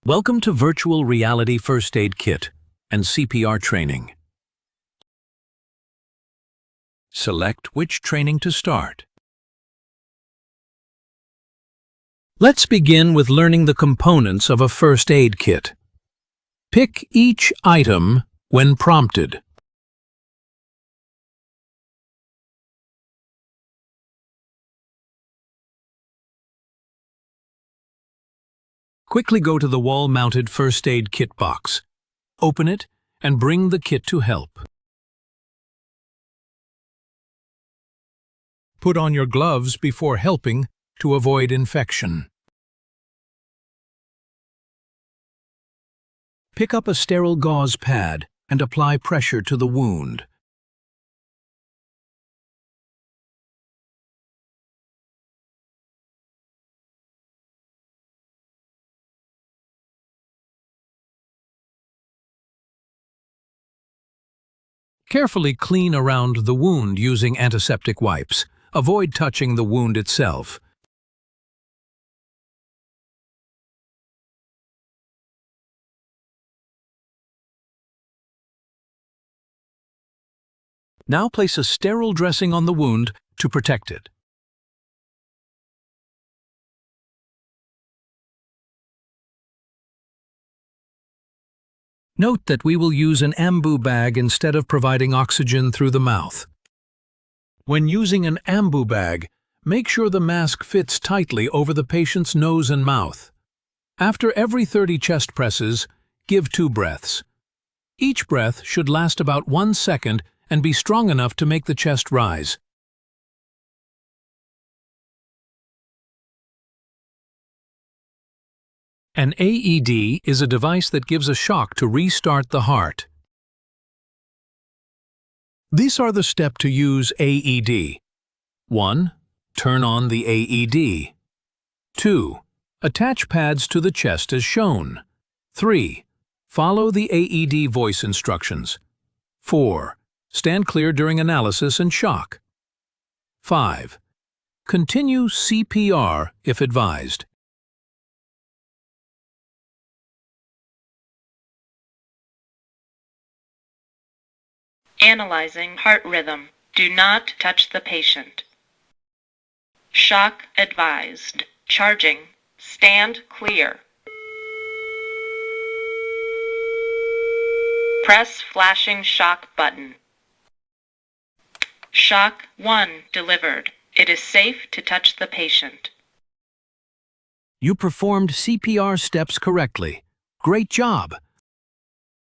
Welcome to Virtual Reality First Aid Kit and CPR Training. Select which training to start. Let's begin with learning the components of a first aid kit. Pick each item when prompted. Quickly go to the wall-mounted first aid kit box. Open it and bring the kit to help. Put on your gloves before helping to avoid infection. Pick up a sterile gauze pad and apply pressure to the wound. Carefully clean around the wound using antiseptic wipes. Avoid touching the wound itself. Now place a sterile dressing on the wound to protect it. Note that we will use an ambu bag instead of providing oxygen through the mouth. When using an ambu bag, make sure the mask fits tightly over the patient's nose and mouth. After every 30 chest presses, give 2 breaths. Each breath should last about 1 second and be strong enough to make the chest rise. An AED is a device that gives a shock to restart the heart. These are the steps to use AED. 1. Turn on the AED. 2. Attach pads to the chest as shown. 3. Follow the AED voice instructions. 4. Stand clear during analysis and shock. 5. Continue CPR if advised. Analyzing heart rhythm. Do not touch the patient. Shock advised. Charging. Stand clear. Press flashing shock button. Shock 1 delivered. It is safe to touch the patient. You performed CPR steps correctly. Great job!